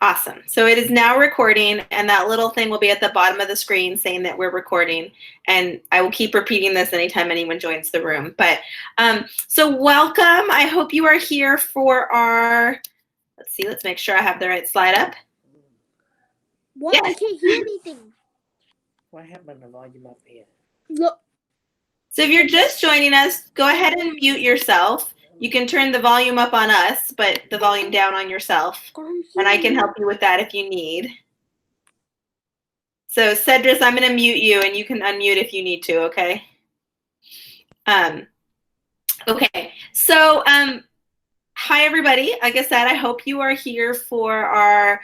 Awesome. So it is now recording, and that little thing will be at the bottom of the screen saying that we're recording. And I will keep repeating this anytime anyone joins the room. But so welcome. I hope you are here for our, let's make sure I have the right slide up. What? Yes. I can't hear anything. Why haven't the volume up here? Look. So if you're just joining us, go ahead and mute yourself. You can turn the volume up on us, but the volume down on yourself. And I can help you with that if you need. So Cedris, I'm going to mute you, and you can unmute if you need to, okay? Okay, so hi, everybody. Like I said, I hope you are here for our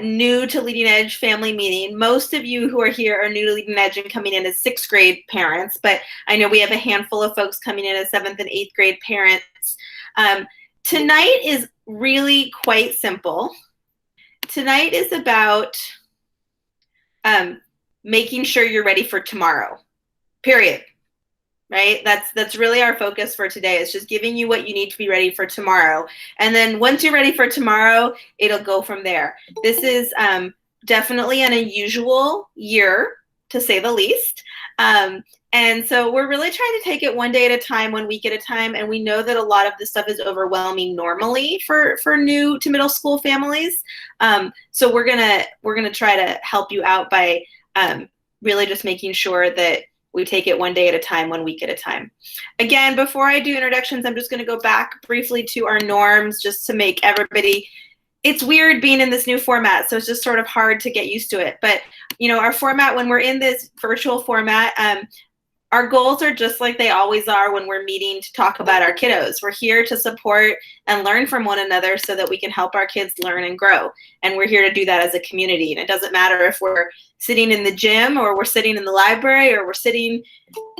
new to Leading Edge family meeting. Most of you who are here are new to Leading Edge and coming in as 6th grade parents, but I know we have a handful of folks coming in as 7th and 8th grade parents. Tonight is really quite simple. Tonight is about making sure you're ready for tomorrow, period. Right? That's really our focus for today. It's just giving you what you need to be ready for tomorrow. And then once you're ready for tomorrow, it'll go from there. This is definitely an unusual year, to say the least. And so we're really trying to take it one day at a time, 1 week at a time. And we know that a lot of this stuff is overwhelming normally for new to middle school families. So we're gonna try to help you out by really just making sure that we take it one day at a time, 1 week at a time. Again, before I do introductions, I'm just going to go back briefly to our norms just to make everybody, it's weird being in this new format, so it's just sort of hard to get used to it. But, you know, our format, when we're in this virtual format, our goals are just like they always are when we're meeting to talk about our kiddos. We're here to support and learn from one another so that we can help our kids learn and grow. And we're here to do that as a community. And it doesn't matter if we're sitting in the gym or we're sitting in the library or we're sitting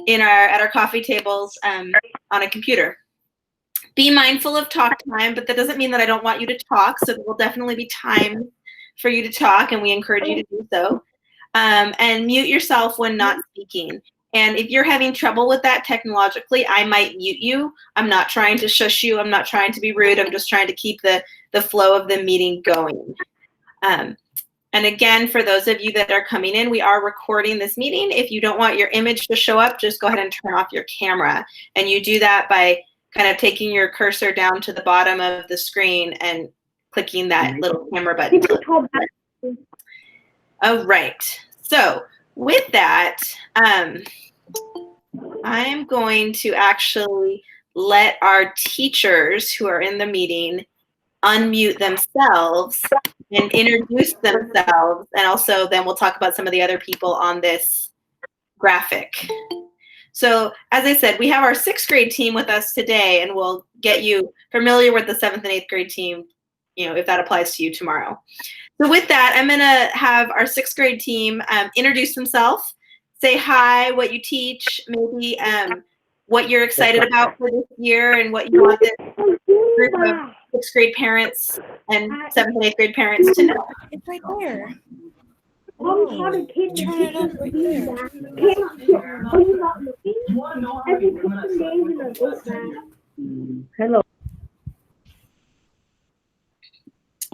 in at our coffee tables on a computer. Be mindful of talk time, but that doesn't mean that I don't want you to talk. So there will definitely be time for you to talk, and we encourage you to do so. And mute yourself when not speaking. And if you're having trouble with that technologically, I might mute you. I'm not trying to shush you. I'm not trying to be rude. I'm just trying to keep the flow of the meeting going. And again, for those of you that are coming in, we are recording this meeting. If you don't want your image to show up, just go ahead and turn off your camera. And you do that by kind of taking your cursor down to the bottom of the screen and clicking that little camera button. All right. So with that, I'm going to actually let our teachers who are in the meeting unmute themselves and introduce themselves. And also then we'll talk about some of the other people on this graphic. So as I said, we have our 6th grade team with us today, and we'll get you familiar with the 7th and 8th grade team, you know, if that applies to you tomorrow. So with that, I'm gonna have our 6th grade team introduce themselves, say hi, what you teach, maybe what you're excited about for this year and what you want this group of 6th grade parents and 7th and 8th grade parents to know. It's right there. Hello.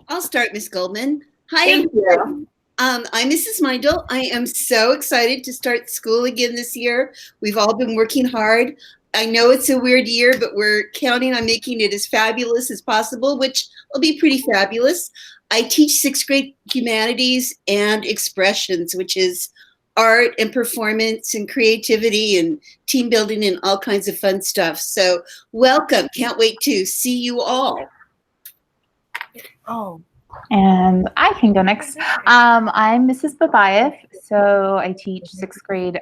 I'll start, Ms. Goldman. Hi, Thank you. I'm Mrs. Meindl. I am so excited to start school again this year. We've all been working hard. I know it's a weird year, but we're counting on making it as fabulous as possible, which will be pretty fabulous. I teach 6th grade humanities and expressions, which is art and performance and creativity and team building and all kinds of fun stuff. So welcome. Can't wait to see you all. Oh. And I can go next. I'm Mrs. Babayev, so I teach 6th grade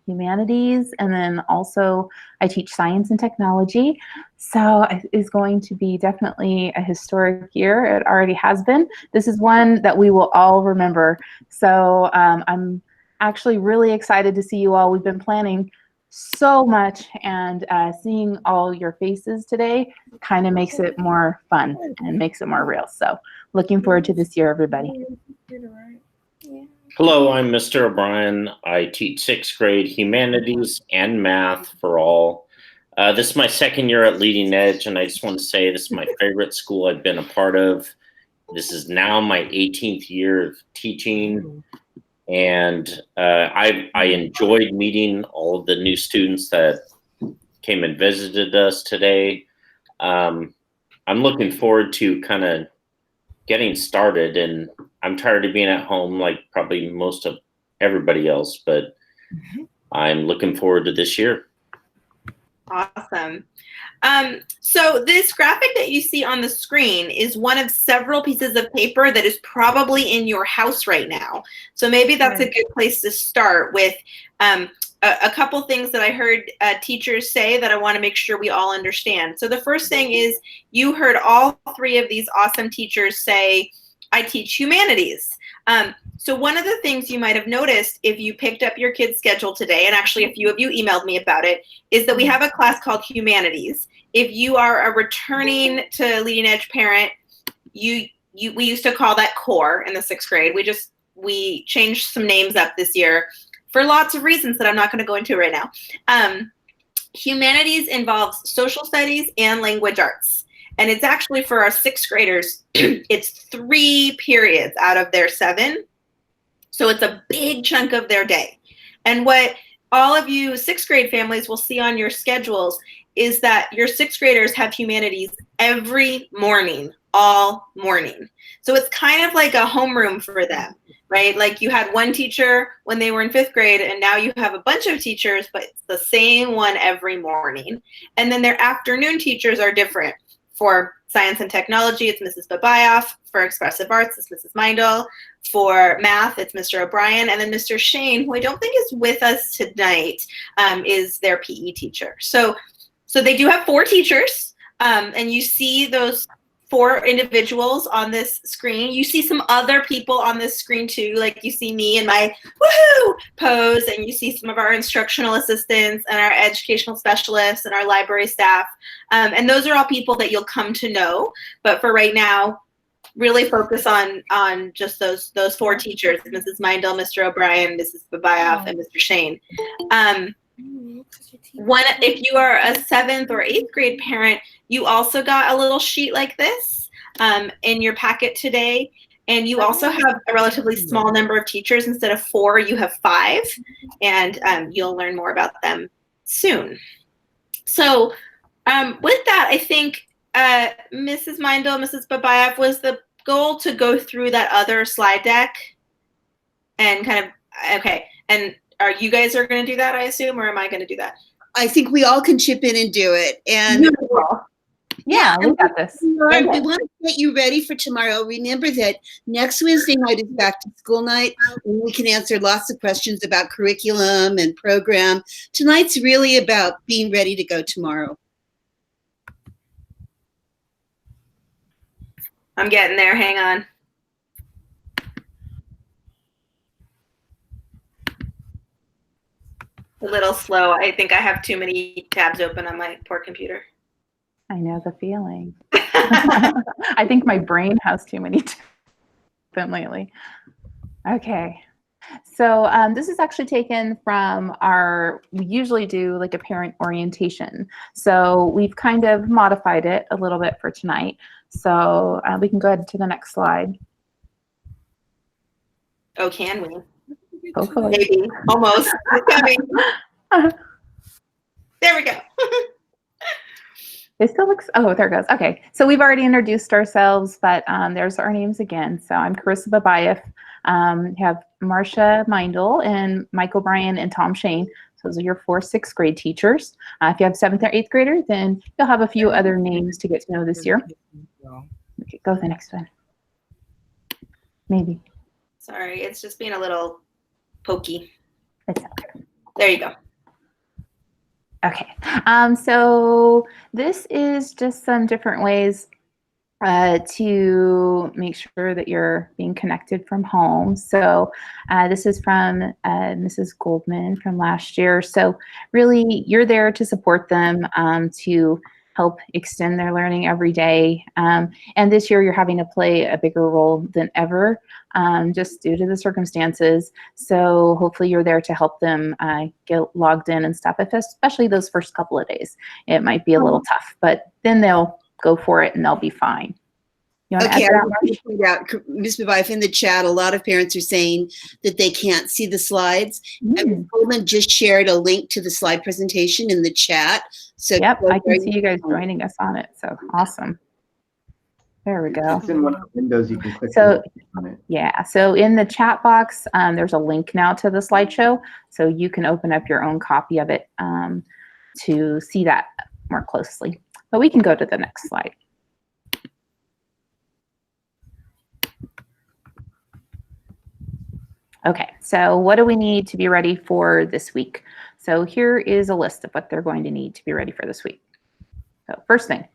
humanities, and then also I teach science and technology. So it is going to be definitely a historic year. It already has been. This is one that we will all remember. So I'm actually really excited to see you all. We've been planning so much, and seeing all your faces today kind of makes it more fun and makes it more real. So looking forward to this year, everybody. Hello, I'm Mr. O'Brien. I teach 6th grade humanities and math for all. This is my 2nd year at Leading Edge, and I just want to say this is my favorite school I've been a part of. This is now my 18th year of teaching, and I enjoyed meeting all of the new students that came and visited us today. I'm looking forward to kind of getting started, and I'm tired of being at home like probably most of everybody else, but I'm looking forward to this year. Awesome. So this graphic that you see on the screen is one of several pieces of paper that is probably in your house right now. So maybe that's a good place to start with a couple things that I heard teachers say that I want to make sure we all understand. So the first thing is you heard all three of these awesome teachers say, I teach humanities. So one of the things you might have noticed if you picked up your kid's schedule today, and actually a few of you emailed me about it, is that we have a class called Humanities. If you are a returning to Leading Edge parent, we used to call that core in the 6th grade. We changed some names up this year for lots of reasons that I'm not going to go into right now. Humanities involves social studies and language arts. And it's actually for our 6th graders, it's 3 periods out of their 7. So it's a big chunk of their day. And what all of you 6th grade families will see on your schedules is that your 6th graders have humanities every morning, all morning. So it's kind of like a homeroom for them, right? Like you had one teacher when they were in 5th grade, and now you have a bunch of teachers, but it's the same one every morning. And then their afternoon teachers are different. For science and technology, it's Mrs. Babayev. For expressive arts, it's Mrs. Meindl. For math, it's Mr. O'Brien. And then Mr. Shane, who I don't think is with us tonight, is their PE teacher. So they do have 4 teachers, and you see those 4 individuals on this screen. You see some other people on this screen too, like you see me in my woohoo pose, and you see some of our instructional assistants and our educational specialists and our library staff. And those are all people that you'll come to know. But for right now, really focus on just those 4 teachers, Mrs. Meindl, Mr. O'Brien, Mrs. Babayev, and Mr. Shane. If you are a 7th or 8th grade parent, you also got a little sheet like this in your packet today. And you also have a relatively small number of teachers. Instead of 4, you have 5. And you'll learn more about them soon. So with that, I think Mrs. Meindl, Mrs. Babayev, was the goal to go through that other slide deck and kind of, okay. And are you guys are going to do that, I assume, or am I going to do that? I think we all can chip in and do it. And Beautiful. Yeah, we got this. we want to get you ready for tomorrow. Remember that next Wednesday night is back to school night, and we can answer lots of questions about curriculum and program. Tonight's really about being ready to go tomorrow. I'm getting there. Hang on. A little slow. I think I have too many tabs open on my poor computer. I know the feeling. I think my brain has too many open lately. Okay. So this is actually taken from we usually do like a parent orientation. So we've kind of modified it a little bit for tonight. So we can go ahead to the next slide. Oh, can we? Hopefully. Maybe. Almost. It's coming. There we go. It still looks, oh, there it goes. Okay, so we've already introduced ourselves, but there's our names again. So I'm Carissa Babayev. You have Marcia Meindl and Mike O'Brien and Tom Shane. So those are your 4 6th grade teachers. If you have 7th or 8th grader, then you'll have a few other names to get to know this year. Okay, go to the next one. Maybe. Sorry, it's just being a little pokey. It's okay. There you go. Okay, so this is just some different ways to make sure that you're being connected from home. So this is from Mrs. Goldman from last year. So really, you're there to support them, to help extend their learning every day. And this year, you're having to play a bigger role than ever, just due to the circumstances. So hopefully you're there to help them get logged in and stuff, especially those first couple of days. It might be a little tough, but then they'll go for it and they'll be fine. You want to Okay, add I that? want to point out, Ms. Babayev, in the chat, a lot of parents are saying that they can't see the slides. And Ms. Goldman just shared a link to the slide presentation in the chat. So Yep, I can see you guys joining us on it. So awesome. There we go. It's in one of the windows. You can click So on it. yeah, so in the chat box, there's a link now to the slideshow, so you can open up your own copy of it to see that more closely. But we can go to the next slide. Okay, so what do we need to be ready for this week? So here is a list of what they're going to need to be ready for this week. So first thing,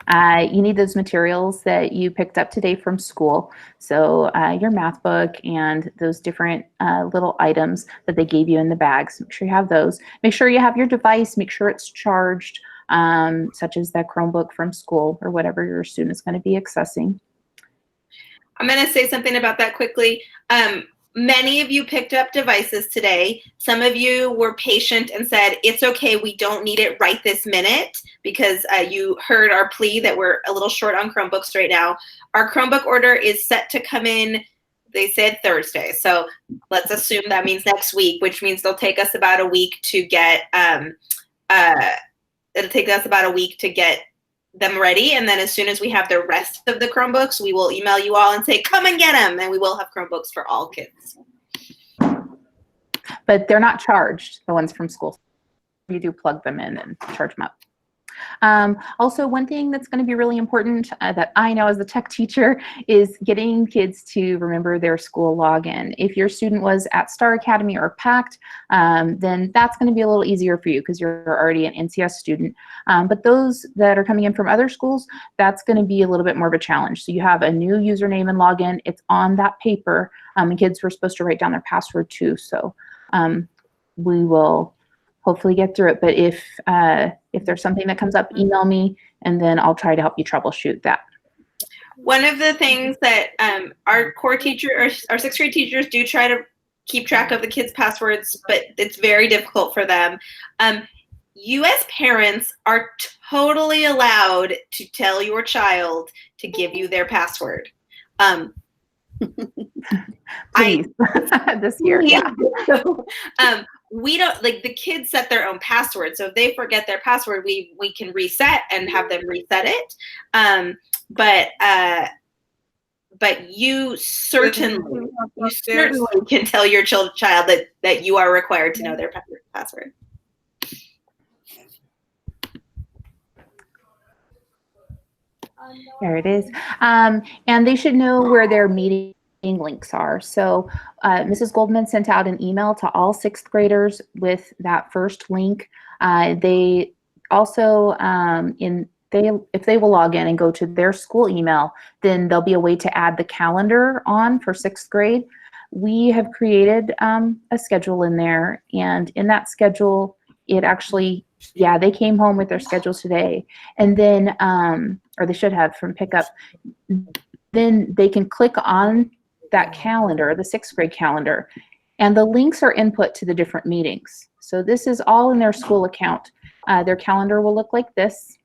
you need those materials that you picked up today from school. So your math book and those different little items that they gave you in the bags. Make sure you have those. Make sure you have your device. Make sure it's charged, such as that Chromebook from school or whatever your student is going to be accessing. I'm going to say something about that quickly. Many of you picked up devices today. Some of you were patient and said, it's okay, we don't need it right this minute, because you heard our plea that we're a little short on Chromebooks right now. Our Chromebook order is set to come in, they said Thursday. So let's assume that means next week, which means they'll take us about a week to get, it'll take us about a week to get them ready, and then as soon as we have the rest of the Chromebooks, we will email you all and say, come and get them, and we will have Chromebooks for all kids. But they're not charged, the ones from school. You do plug them in and charge them up. Also, one thing that's going to be really important that I know as a tech teacher is getting kids to remember their school login. If your student was at Star Academy or PACT, then that's going to be a little easier for you because you're already an NCS student. But those that are coming in from other schools, that's going to be a little bit more of a challenge. So you have a new username and login. It's on that paper, and kids were supposed to write down their password too. So we will hopefully get through it. But if there's something that comes up, email me, and then I'll try to help you troubleshoot that. One of the things that our core teacher, our sixth grade teachers do try to keep track of the kids' passwords, but it's very difficult for them. You as parents are totally allowed to tell your child to give you their password. Please, this year, yeah. So, we don't, like, the kids set their own password. So if they forget their password, we can reset and have them reset it. But you certainly can tell your child that you are required to know their password. There it is. And they should know where their meeting links are. So Mrs. Goldman sent out an email to all sixth graders with that first link. They also, if they will log in and go to their school email, then there'll be a way to add the calendar on for sixth grade. We have created a schedule in there, and in that schedule, it actually, yeah, they came home with their schedule today, and then, or they should have from pickup. Then they can click on that calendar, the sixth grade calendar, and the links are input to the different meetings. So this is all in their school account. Their calendar will look like this.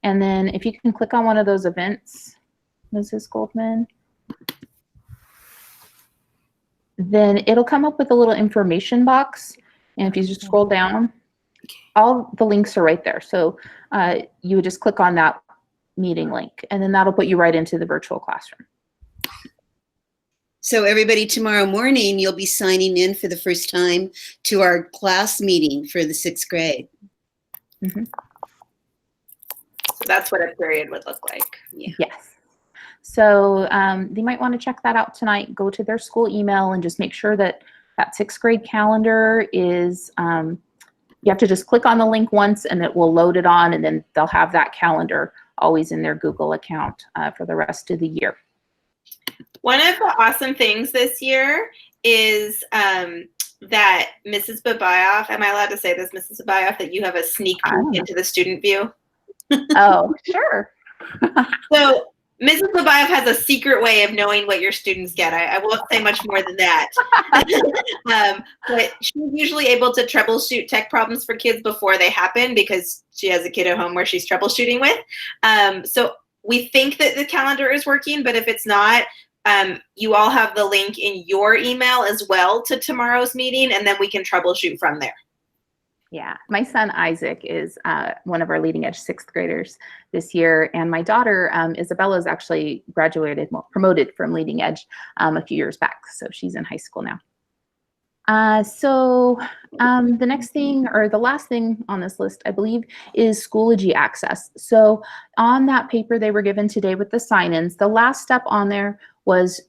And then if you can click on one of those events, Mrs. Goldman, then it'll come up with a little information box. And if you just scroll down, all the links are right there. So you would just click on that meeting link, and then that'll put you right into the virtual classroom. So everybody, tomorrow morning, you'll be signing in for the first time to our class meeting for the sixth grade. Mm-hmm. So that's what a period would look like. Yeah. Yes. So they might want to check that out tonight. Go to their school email and just make sure that that sixth grade calendar is, you have to just click on the link once and it will load it on, and then they'll have that calendar always in their Google account for the rest of the year. One of the awesome things this year is that Mrs. Babayev, am I allowed to say this, Mrs. Babayev, that you have a sneak peek into the student view? Oh, sure. So Mrs. Babayev has a secret way of knowing what your students get. I won't say much more than that. But she's usually able to troubleshoot tech problems for kids before they happen because she has a kid at home where she's troubleshooting with. So we think that the calendar is working, but if it's not, you all have the link in your email as well to tomorrow's meeting, and then we can troubleshoot from there. Yeah, my son Isaac is one of our leading edge sixth graders this year, and my daughter Isabella is actually promoted from leading edge a few years back, so she's in high school now. The next thing, or the last thing on this list, I believe, is Schoology access. So on that paper they were given today with the sign-ins, the last step on there was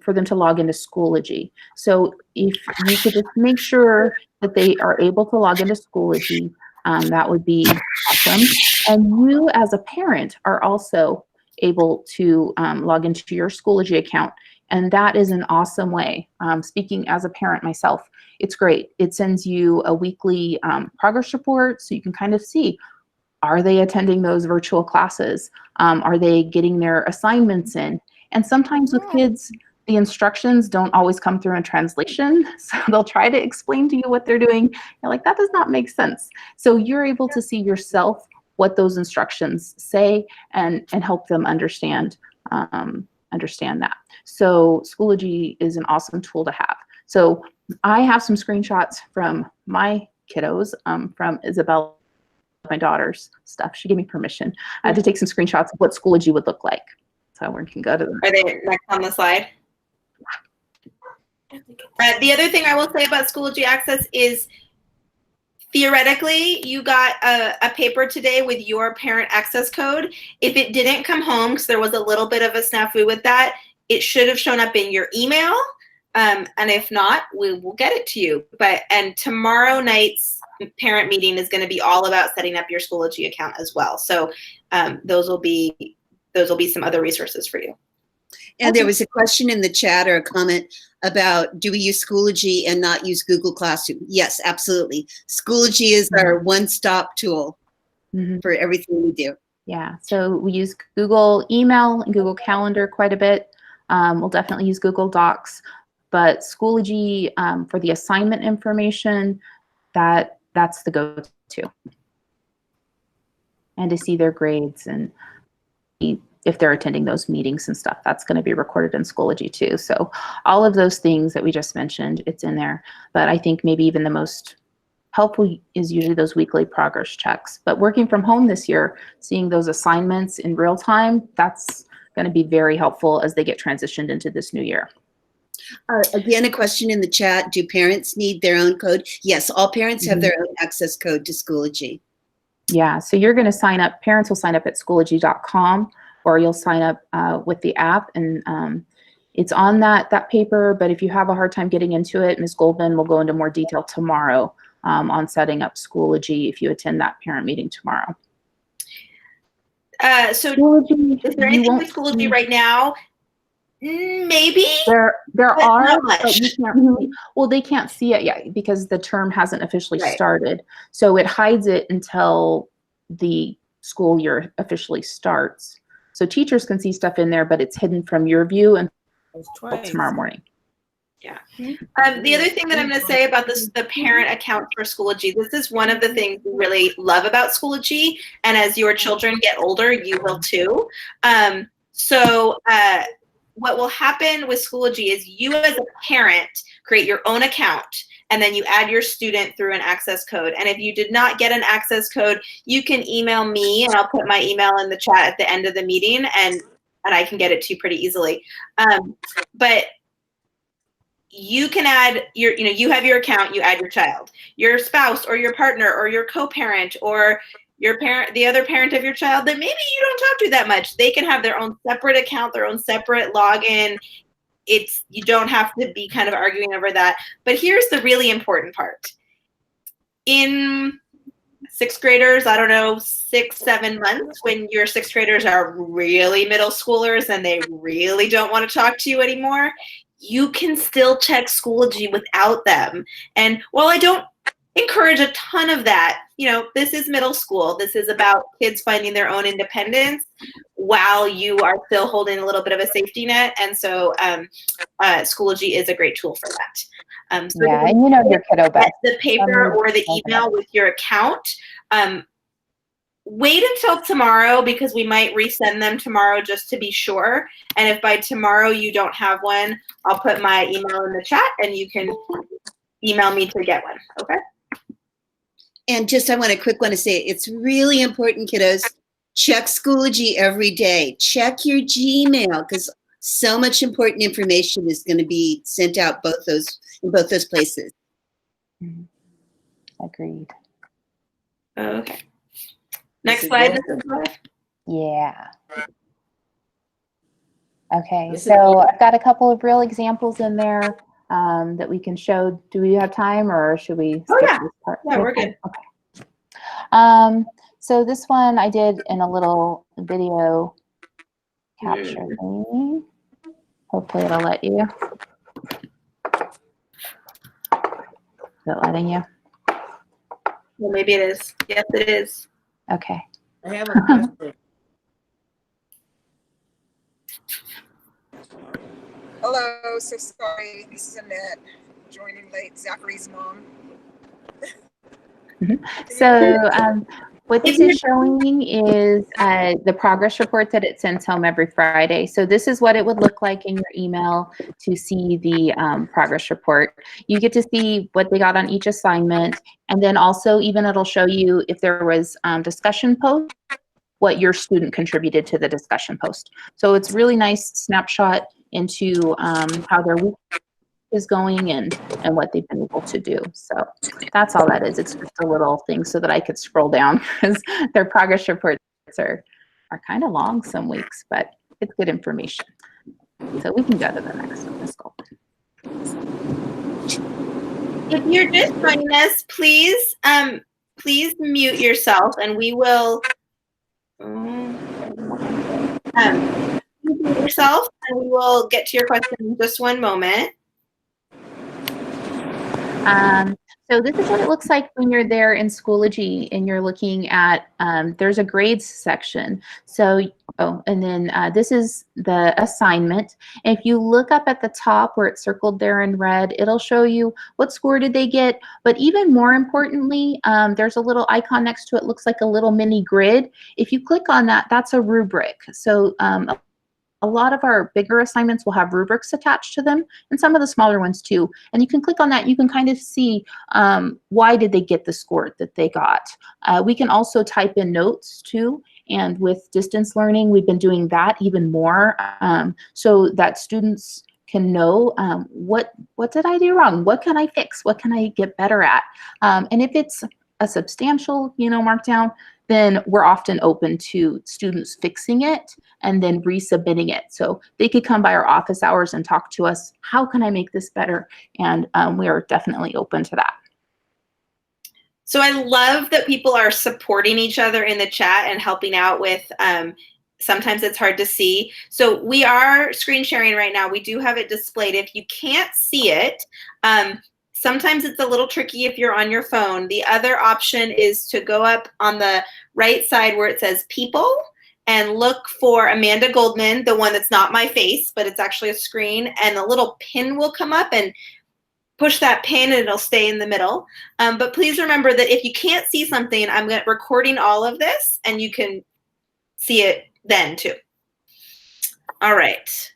for them to log into Schoology. So if you could just make sure that they are able to log into Schoology, that would be awesome. And you as a parent are also able to log into your Schoology account. And that is an awesome way. Speaking as a parent myself, it's great. It sends you a weekly progress report so you can kind of see, are they attending those virtual classes? Are they getting their assignments in? And sometimes with kids, the instructions don't always come through in translation. So they'll try to explain to you what they're doing. You're like, that does not make sense. So you're able to see yourself what those instructions say and help them understand that. So Schoology is an awesome tool to have. So I have some screenshots from my kiddos, from Isabella, my daughter's stuff. She gave me permission to take some screenshots of what Schoology would look like. So we can go to them. Are they next on the slide? The other thing I will say about Schoology access is, theoretically, you got a paper today with your parent access code. If it didn't come home, because there was a little bit of a snafu with that, it should have shown up in your email. And if not, we will get it to you. And tomorrow night's parent meeting is going to be all about setting up your Schoology account as well. So those will be some other resources for you. And there was a question in the chat or a comment about, do we use Schoology and not use Google Classroom? Yes, absolutely. Schoology is our one-stop tool for everything we do. Yeah, so we use Google Email and Google Calendar quite a bit. We'll definitely use Google Docs, but Schoology for the assignment information, that's the go-to. And to see their grades and if they're attending those meetings and stuff, that's going to be recorded in Schoology too. So all of those things that we just mentioned, it's in there. But I think maybe even the most helpful is usually those weekly progress checks. But working from home this year, seeing those assignments in real time, that's going to be very helpful as they get transitioned into this new year. Again, a question in the chat, do parents need their own code? Yes, all parents have their own access code to Schoology. Yeah, so you're going to sign up, parents will sign up at Schoology.com, or you'll sign up with the app, and it's on that paper. But if you have a hard time getting into it, Ms. Goldman will go into more detail tomorrow on setting up Schoology if you attend that parent meeting tomorrow. So Schoology, is there anything with Schoology right now? Maybe. There but are, not much. but you can't really, well, they can't see it yet because the term hasn't officially started. So it hides it until the school year officially starts. So teachers can see stuff in there, but it's hidden from your view until tomorrow morning. Yeah. The other thing that I'm going to say about the parent account for Schoology, this is one of the things we really love about Schoology. And as your children get older, you will too. What will happen with Schoology is you as a parent create your own account, and then you add your student through an access code. And if you did not get an access code, you can email me, and I'll put my email in the chat at the end of the meeting, and I can get it to you pretty easily. But you can add you have your account, you add your child, your spouse or your partner or your co-parent or your parent, the other parent of your child that maybe you don't talk to that much. They can have their own separate account, their own separate login. You don't have to be kind of arguing over that. But here's the really important part. In sixth graders, I don't know, 6-7 months, when your sixth graders are really middle schoolers and they really don't want to talk to you anymore, you can still check Schoology without them. And while I don't encourage a ton of that. This is middle school. This is about kids finding their own independence while you are still holding a little bit of a safety net. And so Schoology is a great tool for that. So Yeah, and you know your kiddo best. the paper or the email with your account. Wait until tomorrow because we might resend them tomorrow just to be sure. And if by tomorrow you don't have one, I'll put my email in the chat and you can email me to get one. Okay? And just I want to say, it's really important, kiddos, check Schoology every day. Check your Gmail because so much important information is going to be sent out in both those places. Agreed. Okay. Next slide. Yeah. Okay, so I've got a couple of real examples in there that we can show. Do we have time or should we skip yeah. this part? Yeah, we're good. Okay. So this one I did in a little video capture thing. Hopefully it'll let you. Is it letting you? Well, maybe it is. Yes, it is. Okay. I have a question. Hello, so sorry. This is Annette, joining late. Zachary's mom. So what this is showing is the progress report that it sends home every Friday. So this is what it would look like in your email to see the progress report. You get to see what they got on each assignment, and then also even it'll show you if there was discussion post, what your student contributed to the discussion post. So it's really nice snapshot into how their week is going and what they've been able to do. So that's all that is. It's just a little thing so that I could scroll down because their progress reports are kind of long some weeks, but it's good information. So we can go to the next one. Let's go. If you're just joining us, please mute yourself and we will mute yourself and we will get to your question in just one moment. So this is what it looks like when you're there in Schoology and you're looking at, there's a grades section. So, and then this is the assignment. And if you look up at the top where it's circled there in red, it'll show you what score did they get. But even more importantly, there's a little icon next to it, looks like a little mini grid. If you click on that, that's a rubric. So a lot of our bigger assignments will have rubrics attached to them and some of the smaller ones too. And you can click on that, you can kind of see why did they get the score that they got. We can also type in notes too. And with distance learning, we've been doing that even more so that students can know what did I do wrong? What can I fix? What can I get better at? And if it's a substantial, markdown, then we're often open to students fixing it and then resubmitting it. So they could come by our office hours and talk to us. How can I make this better? And we are definitely open to that. So I love that people are supporting each other in the chat and helping out with, sometimes it's hard to see. So we are screen sharing right now. We do have it displayed. If you can't see it, sometimes it's a little tricky if you're on your phone. The other option is to go up on the right side where it says people and look for Amanda Goldman, the one that's not my face, but it's actually a screen, and a little pin will come up and push that pin and it'll stay in the middle. But please remember that if you can't see something, I'm recording all of this and you can see it then too. All right.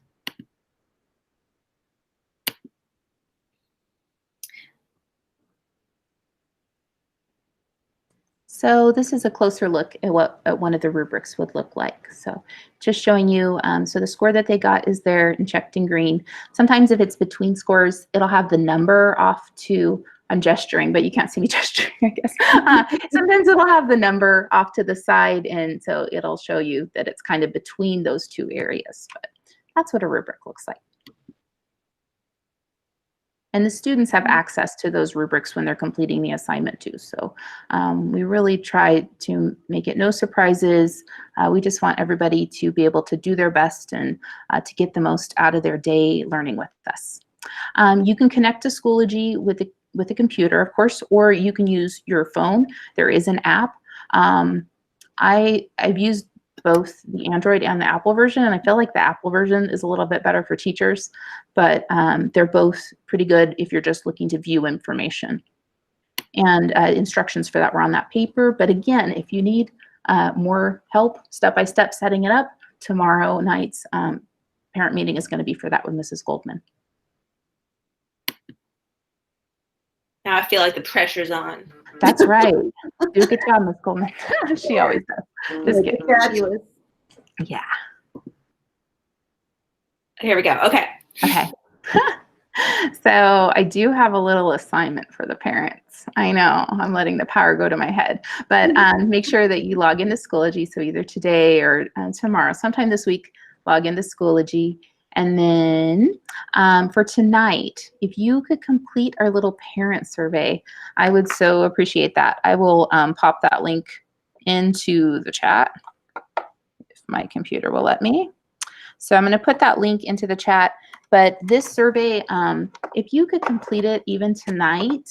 So this is a closer look at what one of the rubrics would look like. So just showing you, so the score that they got is there and checked in green. Sometimes if it's between scores, it'll have the number off to, I'm gesturing, but you can't see me gesturing, I guess. Sometimes it'll have the number off to the side, and so it'll show you that it's kind of between those two areas. But that's what a rubric looks like. And the students have access to those rubrics when they're completing the assignment too. So we really try to make it no surprises. We just want everybody to be able to do their best and to get the most out of their day learning with us. You can connect to Schoology with with a computer, of course, or you can use your phone. There is an app. I've used both the Android and the Apple version, and I feel like the Apple version is a little bit better for teachers, but they're both pretty good if you're just looking to view information. And instructions for that were on that paper. But again, if you need more help step-by-step setting it up, tomorrow night's parent meeting is going to be for that with Mrs. Goldman. Now I feel like the pressure's on. That's right. Do a good job, Miss Goldman. She always does. Just kidding. Fabulous. Yeah. Here we go. Okay. Okay. So I do have a little assignment for the parents. I know I'm letting the power go to my head, but make sure that you log into Schoology. So either today or tomorrow, sometime this week, log into Schoology. And then for tonight, if you could complete our little parent survey, I would so appreciate that. I will pop that link into the chat if my computer will let me. So I'm going to put that link into the chat. But this survey, if you could complete it even tonight,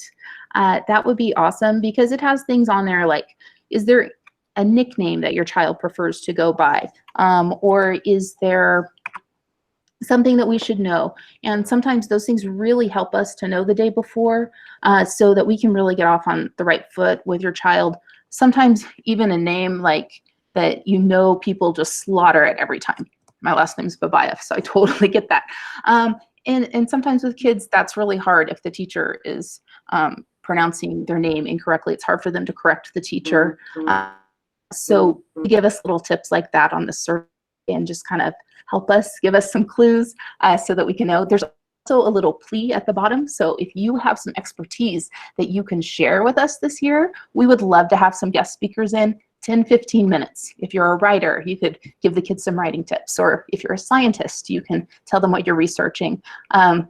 that would be awesome, because it has things on there like, is there a nickname that your child prefers to go by? Or is there something that we should know? And sometimes those things really help us to know the day before, so that we can really get off on the right foot with your child. Sometimes even a name like that, you know, people just slaughter it every time. My last name's Babayev, so I totally get that. And sometimes with kids, that's really hard if the teacher is pronouncing their name incorrectly. It's hard for them to correct the teacher. So give us little tips like that on the survey and just kind of help us, give us some clues so that we can know. There's also a little plea at the bottom. So if you have some expertise that you can share with us this year, we would love to have some guest speakers in. 10, 15 minutes. If you're a writer, you could give the kids some writing tips. Or if you're a scientist, you can tell them what you're researching.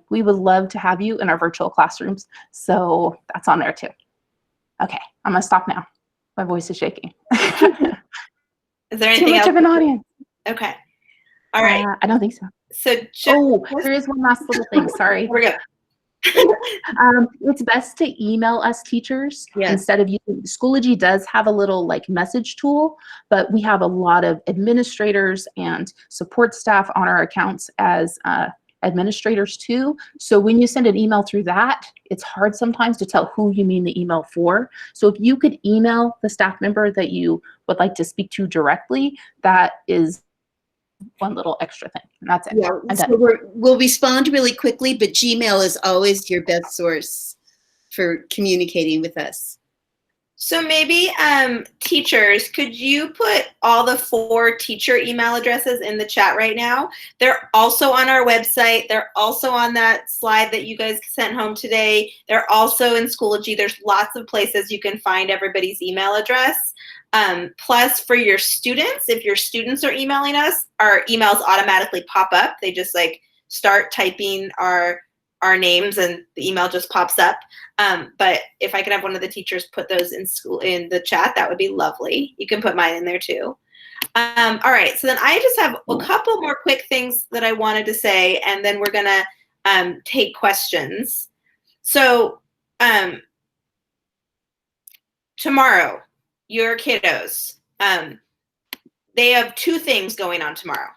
We would love to have you in our virtual classrooms. So that's on there too. Okay, I'm gonna stop now. My voice is shaking. Is there anything Too much else? of an audience. Okay. All right. I don't think so. So There is one last little thing, sorry. here we go. It's best to email us teachers Yes. instead of using Schoology. Does have a little like message tool, but we have a lot of administrators and support staff on our accounts as administrators too. So when you send an email through that, it's hard sometimes to tell who you mean the email for. So if you could email the staff member that you would like to speak to directly, that is one little extra thing. And that's it. Yeah, I'm so done. we'll respond really quickly, but Gmail is always your best source for communicating with us. So maybe teachers, could you put all the 4 teacher email addresses in the chat right now? They're also on our website. They're also on that slide that you guys sent home today. They're also in Schoology. There's lots of places you can find everybody's email address. Plus for your students, if your students are emailing us, our emails automatically pop up. They just like start typing our names and the email just pops up. But if I could have one of the teachers put those in the chat, that would be lovely. You can put mine in there too. All right, so then I just have a couple more quick things that I wanted to say, and then we're gonna take questions. So tomorrow, your kiddos, they have 2 things going on tomorrow.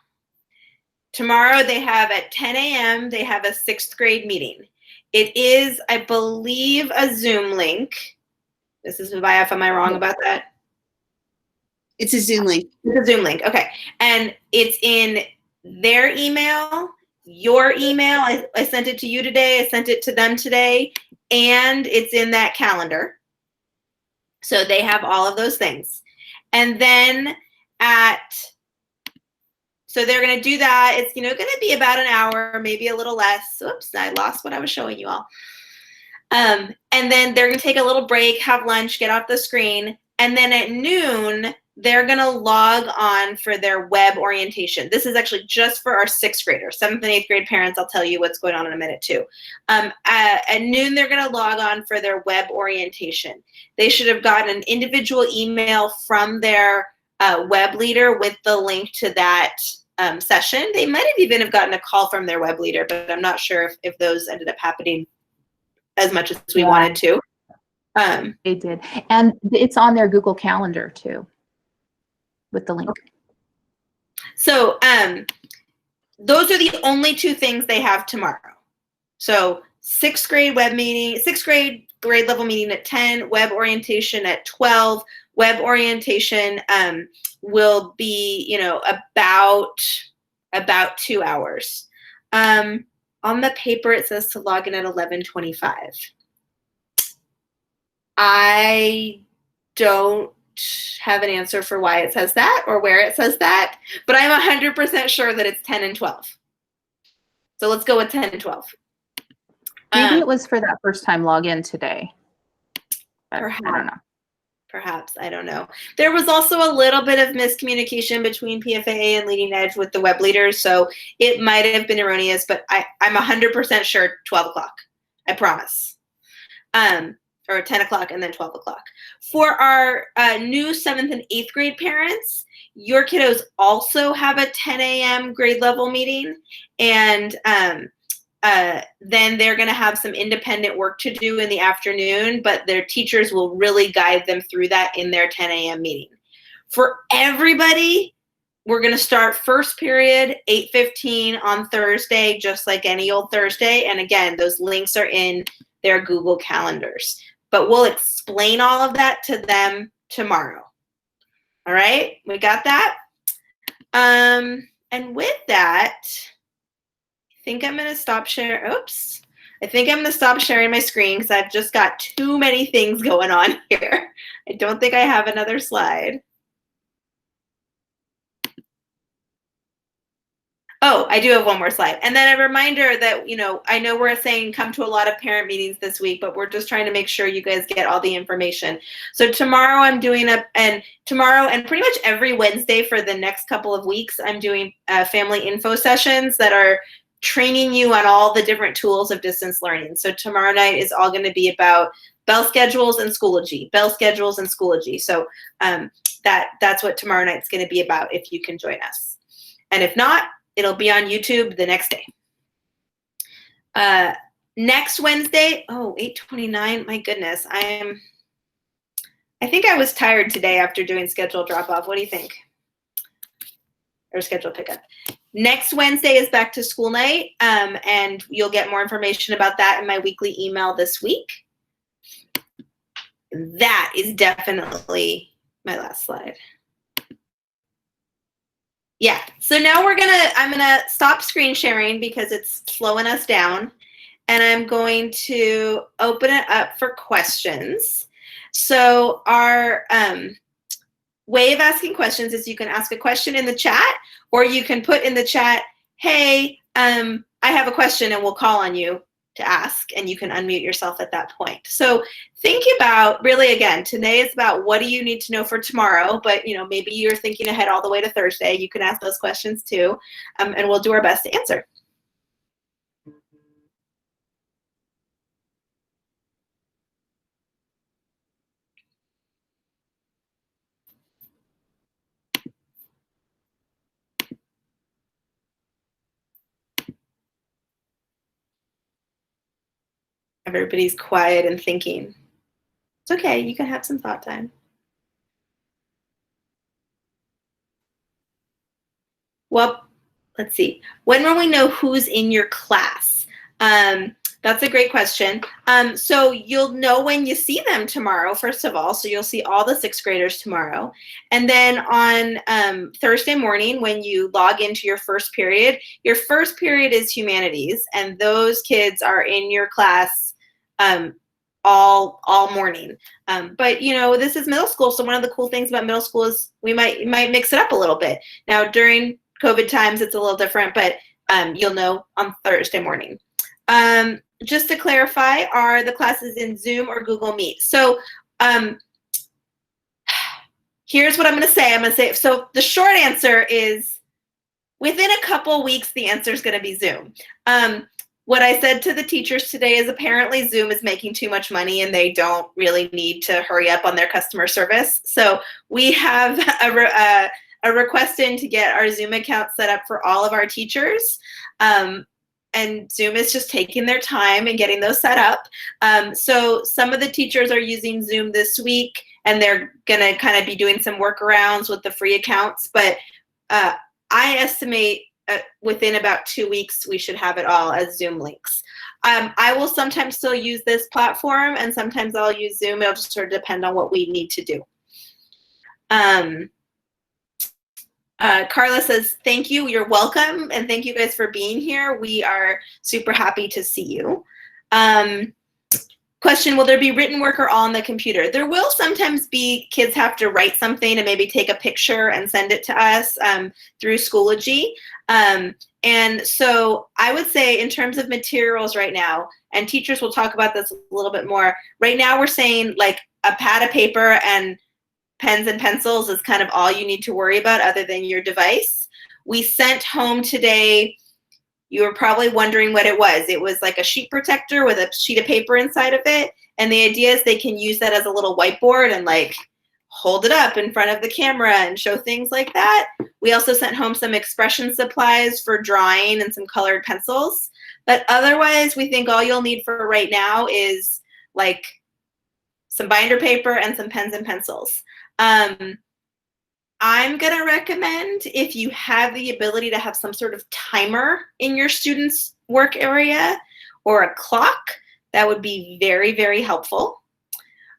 Tomorrow they have at 10 a.m. they have a 6th grade meeting. It is, I believe, a Zoom link. This is Babayev, am I wrong about that? It's a Zoom link. It's a Zoom link, okay. And it's in their email, your email. I sent it to you today. I sent it to them today. And it's in that calendar. So they have all of those things. And then so they're going to do that. It's, going to be about an hour, maybe a little less. Oops, I lost what I was showing you all. And then they're going to take a little break, have lunch, get off the screen. And then at noon, they're going to log on for their web orientation. This is actually just for our 6th graders. 7th and 8th grade parents, I'll tell you what's going on in a minute too. At noon, they're going to log on for their web orientation. They should have gotten an individual email from their web leader with the link to that session. They might have even have gotten a call from their web leader, but I'm not sure if those ended up happening as much as we Yeah. wanted to. They did. And it's on their Google Calendar too, with the link. So those are the only two things they have tomorrow. So sixth grade grade level meeting at 10, web orientation at 12. Web orientation will be, you know, about 2 hours. On the paper, it says to log in at 11:25. I don't have an answer for why it says that or where it says that, but I'm 100% sure that it's 10 and 12. So let's go with 10 and 12. Maybe it was for that first time login today. But I don't know. Perhaps, I don't know. There was also a little bit of miscommunication between PFAA and Leading Edge with the web leaders, so it might have been erroneous, but I'm 100% sure 12 o'clock. I promise. Or 10 o'clock and then 12 o'clock. For our new 7th and 8th grade parents, your kiddos also have a 10 a.m. grade level meeting, and then they're going to have some independent work to do in the afternoon, but their teachers will really guide them through that in their 10 a.m. meeting. For everybody, we're going to start first period 8:15 on Thursday, just like any old Thursday. And again, those links are in their Google calendars. But we'll explain all of that to them tomorrow. All right, we got that? And with that, I think I'm going to stop sharing. Oops. I think I'm going to stop sharing my screen because I've just got too many things going on here. I don't think I have another slide. Oh, I do have one more slide. And then a reminder that, you know, I know we're saying come to a lot of parent meetings this week, but we're just trying to make sure you guys get all the information. So tomorrow I'm doing tomorrow and pretty much every Wednesday for the next couple of weeks, I'm doing family info sessions that are training you on all the different tools of distance learning. So tomorrow night is all going to be about bell schedules and Schoology, bell schedules and Schoology. So that's what tomorrow night's going to be about if you can join us. And if not, it'll be on YouTube the next day. Next Wednesday, 8:29, my goodness. I think I was tired today after doing schedule drop-off. What do you think? Or schedule pickup. Next Wednesday is back to school night, and you'll get more information about that in my weekly email this week. That is definitely my last slide. Yeah, so now I'm gonna stop screen sharing because it's slowing us down, and I'm going to open it up for questions. So our way of asking questions is you can ask a question in the chat, or you can put in the chat, hey, I have a question, and we'll call on you to ask, and you can unmute yourself at that point. So think about, really, again, today is about what do you need to know for tomorrow, but you know, maybe you're thinking ahead all the way to Thursday. You can ask those questions too, and we'll do our best to answer. Everybody's quiet and thinking. It's okay, you can have some thought time. Well, let's see. When will we know who's in your class? That's a great question. So you'll know when you see them tomorrow, first of all. So you'll see all the 6th graders tomorrow. And then on Thursday morning, when you log into your first period is humanities. And those kids are in your class all morning. But you know, this is middle school. So one of the cool things about middle school is you might mix it up a little bit. Now during COVID times, it's a little different, but you'll know on Thursday morning. Just to clarify, are the classes in Zoom or Google Meet? So here's what I'm going to say. So the short answer is within a couple weeks, the answer is going to be Zoom. What I said to the teachers today is apparently Zoom is making too much money and they don't really need to hurry up on their customer service. So we have a request in to get our Zoom account set up for all of our teachers. and Zoom is just taking their time and getting those set up. So some of the teachers are using Zoom this week, and they're going to kind of be doing some workarounds with the free accounts. But I estimate within about 2 weeks, we should have it all as Zoom links. I will sometimes still use this platform, and sometimes I'll use Zoom. It'll just sort of depend on what we need to do. Carla says, thank you, you're welcome, and thank you guys for being here. We are super happy to see you. Question, will there be written work or all on the computer? There will sometimes be kids have to write something and maybe take a picture and send it to us through Schoology. And so I would say in terms of materials right now, and teachers will talk about this a little bit more, right now we're saying like a pad of paper and pens and pencils is kind of all you need to worry about other than your device. We sent home today, you were probably wondering what it was. It was like a sheet protector with a sheet of paper inside of it. And the idea is they can use that as a little whiteboard and like hold it up in front of the camera and show things like that. We also sent home some expression supplies for drawing and some colored pencils. But otherwise, we think all you'll need for right now is like some binder paper and some pens and pencils. I'm going to recommend, if you have the ability to have some sort of timer in your students' work area or a clock, that would be very, very helpful.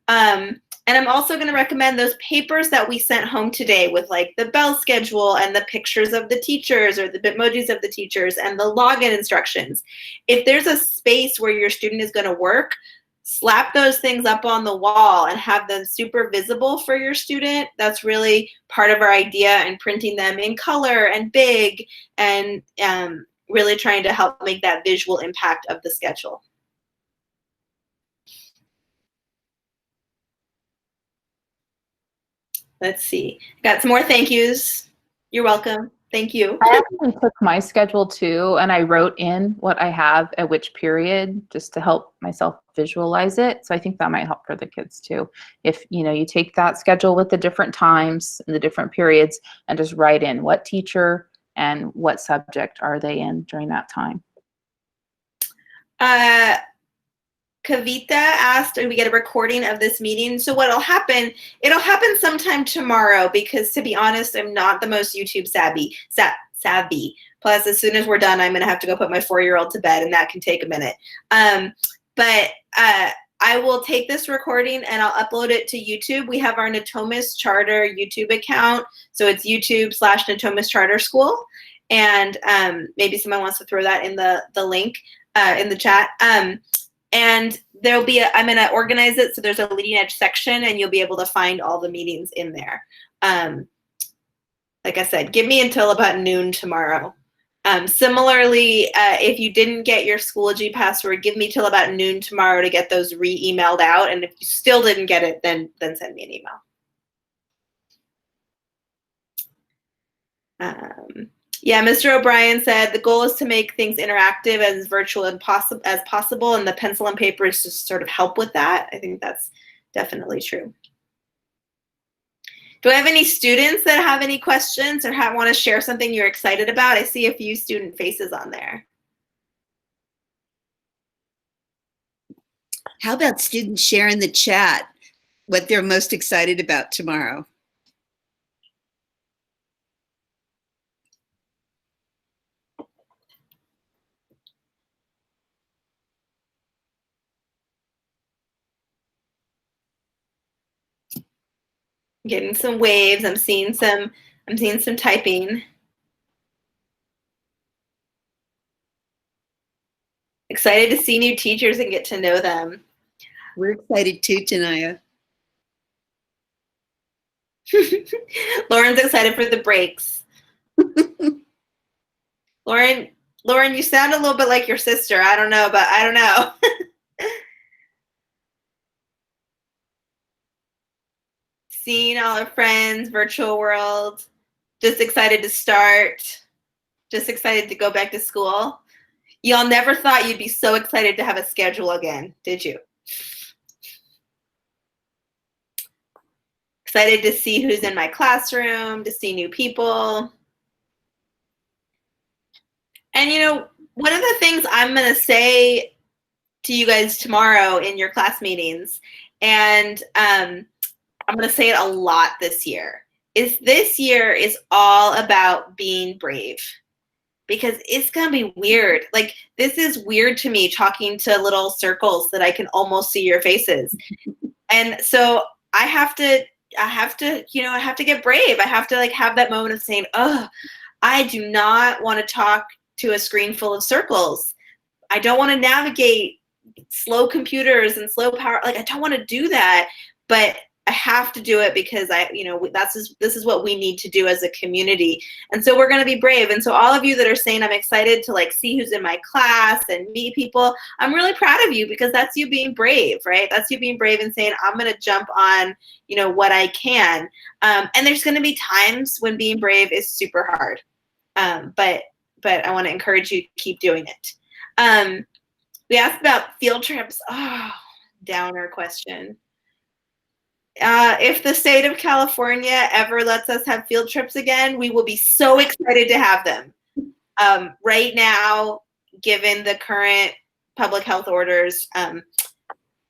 And I'm also going to recommend those papers that we sent home today with like the bell schedule and the pictures of the teachers or the Bitmojis of the teachers and the login instructions. If there's a space where your student is going to work, slap those things up on the wall and have them super visible for your student. That's really part of our idea, and printing them in color and big, and really trying to help make that visual impact of the schedule. Let's see. Got some more thank yous. You're welcome. Thank you. I actually took my schedule too, and I wrote in what I have at which period just to help myself visualize it. So I think that might help for the kids too. If you take that schedule with the different times and the different periods and just write in what teacher and what subject are they in during that time. Kavita asked, do we get a recording of this meeting? So what'll happen, it'll happen sometime tomorrow, because to be honest, I'm not the most YouTube savvy. Plus, as soon as we're done, I'm gonna have to go put my 4-year-old to bed, and that can take a minute. But I will take this recording and I'll upload it to YouTube. We have our Natomas Charter YouTube account. So it's YouTube/Natomas Charter School. And maybe someone wants to throw that in the link in the chat. And there'll be I'm going to organize it so there's a leading edge section, and you'll be able to find all the meetings in there. Like I said, give me until about noon tomorrow. Similarly, if you didn't get your Schoology password, give me till about noon tomorrow to get those re-emailed out. And if you still didn't get it, then send me an email. Yeah, Mr. O'Brien said the goal is to make things interactive as virtual as possible, and the pencil and paper is to sort of help with that. I think that's definitely true. Do I have any students that have any questions or want to share something you're excited about? I see a few student faces on there. How about students share in the chat what they're most excited about tomorrow? Getting some waves. I'm seeing some typing. Excited to see new teachers and get to know them. We're excited too, Tanaya. Lauren's excited for the breaks. Lauren, you sound a little bit like your sister. I don't know. Seeing all our friends, virtual world, just excited to start, just excited to go back to school. Y'all never thought you'd be so excited to have a schedule again, did you? Excited to see who's in my classroom, to see new people. And one of the things I'm going to say to you guys tomorrow in your class meetings, and I'm going to say it a lot this year, is this year is all about being brave. Because it's going to be weird. Like, this is weird to me, talking to little circles that I can almost see your faces. And so I have to get brave. I have to like have that moment of saying, oh, I do not want to talk to a screen full of circles. I don't want to navigate slow computers and slow power. Like, I don't want to do that, but I have to do it because this is what we need to do as a community. And so we're going to be brave. And so all of you that are saying, I'm excited to like see who's in my class and meet people, I'm really proud of you, because that's you being brave, right? That's you being brave and saying, I'm going to jump on, what I can. And there's going to be times when being brave is super hard. But I want to encourage you to keep doing it. We asked about field trips. Oh, downer question. If the state of California ever lets us have field trips again, we will be so excited to have them. Right now, given the current public health orders,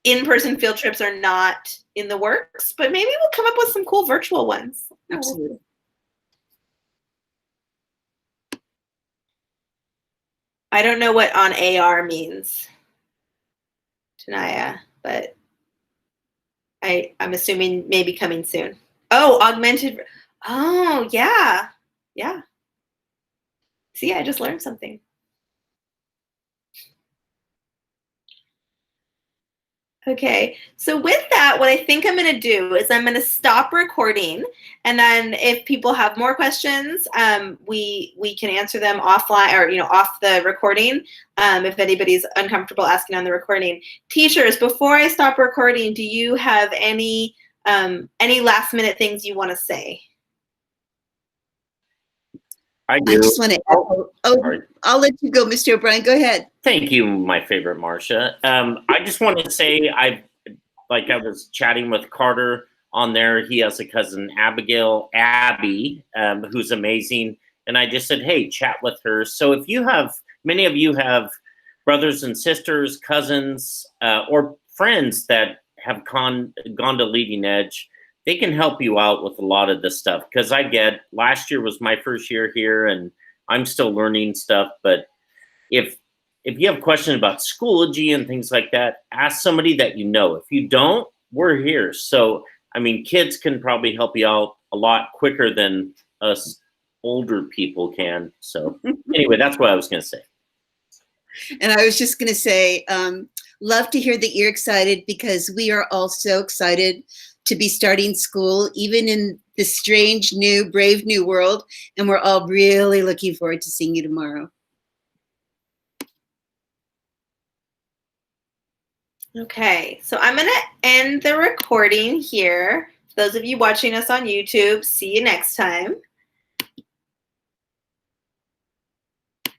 in-person field trips are not in the works, but maybe we'll come up with some cool virtual ones. Absolutely. I don't know what on AR means, Tanaya, but I'm assuming maybe coming soon. Oh, augmented. Oh, yeah. Yeah. See, I just learned something. Okay, so with that, what I think I'm going to do is I'm going to stop recording, and then if people have more questions, we can answer them offline or off the recording. If anybody's uncomfortable asking on the recording, teachers, before I stop recording, do you have any last minute things you want to say? I do. I just want to Sorry. I'll let you go, Mr. O'Brien. Go ahead. Thank you, my favorite Marcia. I just want to say, I was chatting with Carter on there. He has a cousin, Abby, who's amazing. And I just said, hey, chat with her. So if many of you have brothers and sisters, cousins, or friends that have gone to Leading Edge, they can help you out with a lot of this stuff. Because last year was my first year here, and I'm still learning stuff. But if you have questions about Schoology and things like that, ask somebody that you know. If you don't, we're here. So, kids can probably help you out a lot quicker than us older people can. So anyway, that's what I was going to say. And I was just going to say, love to hear that you're excited, because we are all so excited to be starting school, even in this strange, new, brave new world. And we're all really looking forward to seeing you tomorrow. Okay, so I'm going to end the recording here. Those of you watching us on YouTube, see you next time.